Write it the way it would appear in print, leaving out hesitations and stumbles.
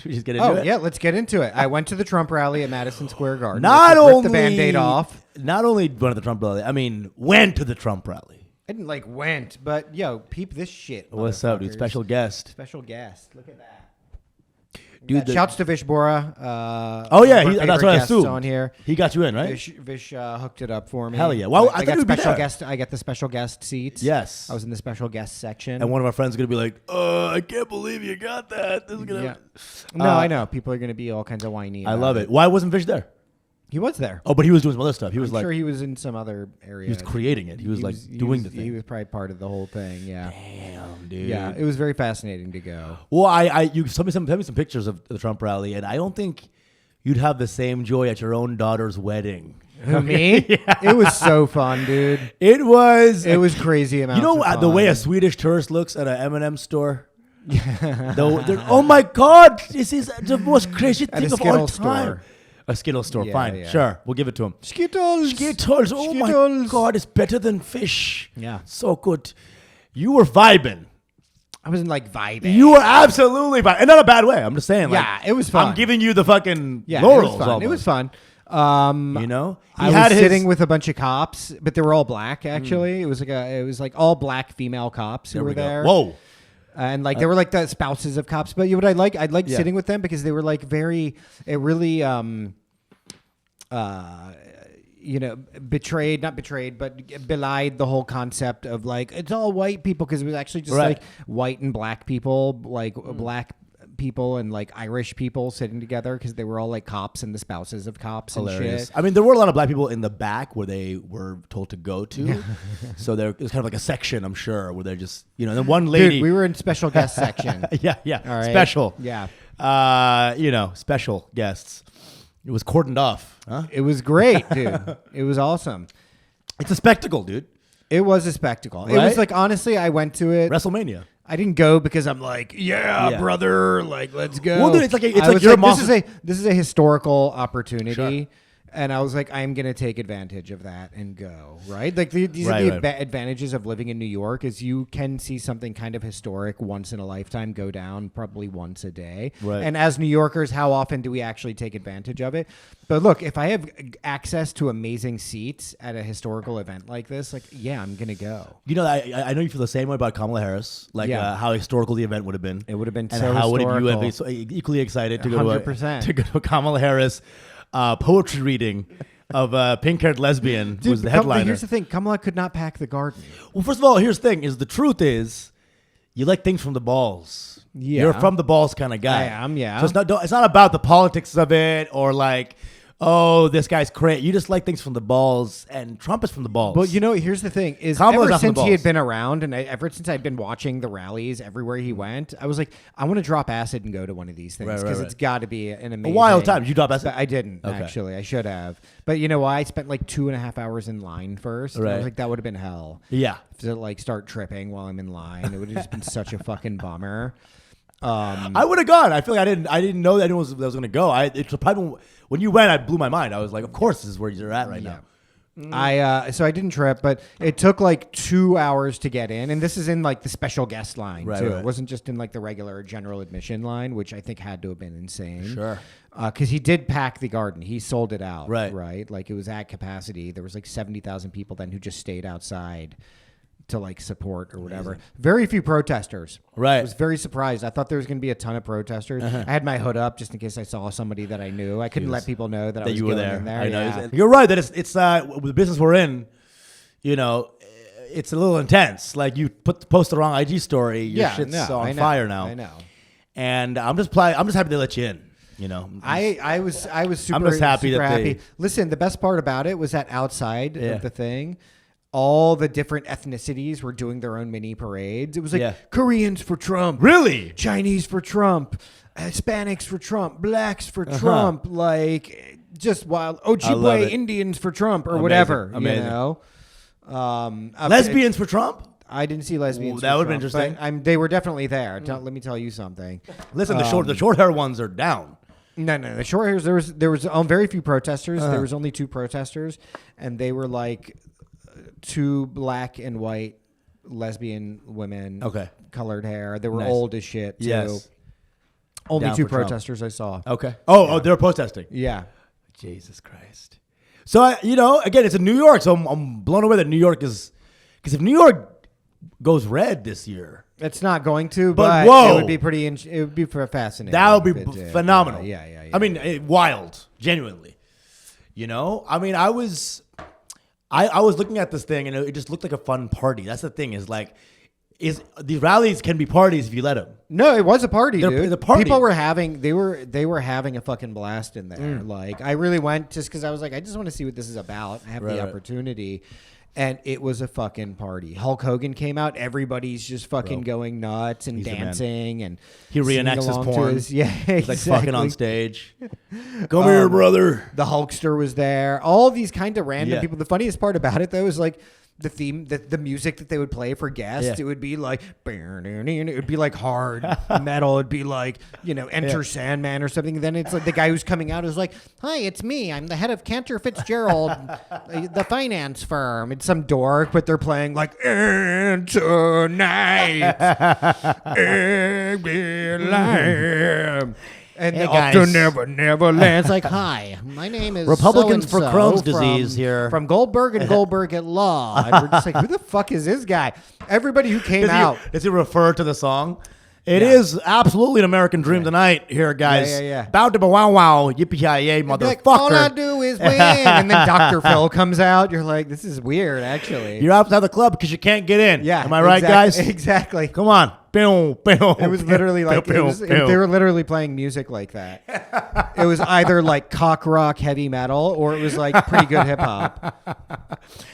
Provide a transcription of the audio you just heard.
Should we just get into it? Yeah, let's get into it. I went to the Trump rally at Madison Square Garden. Not only ripped the Band-Aid off. Not only went to the Trump rally, I mean, went to the Trump rally. I didn't went, but peep this shit. What's up, dude? Special guest. Special guest. Look at that. Dude, shouts to Vish Bora. That's what I assumed. On here. He got you in, right? Vish hooked it up for me. Hell yeah! Well, I got special special guest. I got the special guest seats. Yes, I was in the special guest section. And one of our friends is gonna be like, I can't believe you got that. This is gonna. No, I know people are gonna be all kinds of whiny. I love it. Why wasn't Vish there? He was there. Oh, but he was doing some other stuff. I'm sure he was in some other area. He was creating it. He was doing the thing. He was probably part of the whole thing. Yeah. Damn, dude. Yeah, it was very fascinating to go. Well, you sent me some pictures of the Trump rally, and I don't think you'd have the same joy at your own daughter's wedding. Me? Yeah. It was so fun, dude. It was crazy amount. You know the way a Swedish tourist looks at an M&M store. Oh my God! This is the most crazy thing of all time. Store. A Skittles store, fine, sure, we'll give it to him. Skittles, oh my God, it's better than fish. Yeah, so good. You were vibing. I wasn't vibing. You were absolutely vibing, and not a bad way. I'm just saying. It was fun. I'm giving you the fucking laurels. It was fun. I was sitting with a bunch of cops, but they were all black. Actually, it was all black female cops who were there. Whoa. And they were the spouses of cops, but I'd like sitting with them because they were not betrayed, but belied the whole concept of it's all white people, because it was actually just white and black people, black people and Irish people sitting together, because they were all cops and the spouses of cops. Hilarious. And shit. I mean, there were a lot of black people in the back where they were told to go to. So there was kind of a section, I'm sure, where they're just, then one lady. Dude, we were in special guest section. Yeah. All right. Special. Yeah. Special guests. It was cordoned off. Huh? It was great, dude. It was awesome. It's a spectacle, dude. It was a spectacle. Right? It was honestly, I went to it. WrestleMania. I didn't go because I'm brother, let's go. Well, dude, it's this is a historical opportunity. Sure. And I was I'm going to take advantage of that and go, right? These are the advantages of living in New York, is you can see something kind of historic once in a lifetime go down, probably once a day. Right. And as New Yorkers, how often do we actually take advantage of it? But look, if I have access to amazing seats at a historical event like this, I'm going to go. I know you feel the same way about Kamala Harris, how historical the event would have been. It would have been and so how historical. Would you have been so equally excited to go 100%. To a Kamala Harris poetry reading of a pink-haired lesbian who was the headliner. Here's the thing. Kamala could not pack the garden. Well, first of all, here's the thing. The truth is, you like things from the balls. Yeah. You're from the balls kind of guy. I am, yeah. So it's not about the politics of it or this guy's crazy. You just like things from the balls, and Trump is from the balls. Well, here's the thing. Kamala's ever since he had been around, and ever since I'd been watching the rallies everywhere he went, I was I want to drop acid and go to one of these things, because it's got to be an amazing... A wild time. Did you drop acid? I didn't, actually. I should have. But you know why? I spent 2.5 hours in line first. Right. I was that would have been hell. Yeah. To start tripping while I'm in line. It would have just been such a fucking bummer. I would have gone. I feel I didn't know that anyone was going to go. It's probably when you went, I blew my mind. I was of course this is where you're at right now. So I didn't trip, but it took 2 hours to get in, and this is in the special guest line too. Right. It wasn't just in the regular general admission line, which I think had to have been insane. Sure. Because he did pack the garden. He sold it out. Right. It was at capacity. There was 70,000 people then who just stayed outside to support or whatever. Amazing. Very few protesters. Right. I was very surprised. I thought there was going to be a ton of protesters. I had my hood up just in case I saw somebody that I knew. I couldn't let people know that I was you were going there. in there. I know. Yeah. You're right that it's the business we're in. It's a little intense. You post the wrong IG story, your shit's on fire now. I know. And I'm just happy they let you in. I was super. I'm just happy super that happy. Listen, the best part about it was that outside of the thing, all the different ethnicities were doing their own mini parades. It was Koreans for Trump, really, Chinese for Trump, Hispanics for Trump, blacks for Trump, just wild Ojibwe Indians for Trump or whatever. Amazing. Lesbians for Trump. I didn't see lesbians. Ooh, that would have been interesting. But they were definitely there. Let me tell you something. Listen, the short hair ones are down. No. The short hairs. There was very few protesters. There was only 2 protesters, and they were 2 black and white lesbian women. Okay. Colored hair. They were old as shit too. Yes. Only down two for Trump. protesters I saw. Okay. Oh, they're protesting. Yeah. Jesus Christ. So, again, it's in New York, so I'm blown away that New York is... Because if New York goes red this year... It's not going to, but whoa, it would be pretty. It would be fascinating. That would be phenomenal. Yeah. I mean, wild, genuinely. I mean, I was looking at this thing and it just looked like a fun party. That's the thing these rallies can be parties if you let them. No, it was a party, dude. The party. People were having they were having a fucking blast in there. Like I really went just because I was like, I just want to see what this is about. I have the opportunity. And it was a fucking party. Hulk Hogan came out. Everybody's just fucking going nuts and dancing. And he reenacts his porn. He's like fucking on stage. Come here, brother. The Hulkster was there. All these kind of random people. The funniest part about it, though, is like the theme, the music that they would play for guests. It would be like, it would be like hard metal. It'd be like, Enter Sandman or something. And then it's like the guy who's coming out is like, hi, it's me. I'm the head of Cantor Fitzgerald, the finance firm. It's some dork, but they're playing like, and tonight, and the doctor never lands. Like, hi, my name is Republicans so-and-so for Crohn's disease here from Goldberg and Goldberg at Law. And we're just like, who the fuck is this guy? Everybody who came out. Does he refer to the song? It is absolutely an American dream tonight here, guys. Yeah. Bow to wow wow, yippee-ki-yay, motherfucker. Like, all I do is win. And then Dr. Phil comes out. You're like, this is weird, actually. You're outside the club because you can't get in. Yeah. Am I right, guys? Exactly. Come on. It was literally like, they were literally playing music like that. It was either like cock rock heavy metal or it was like pretty good hip hop.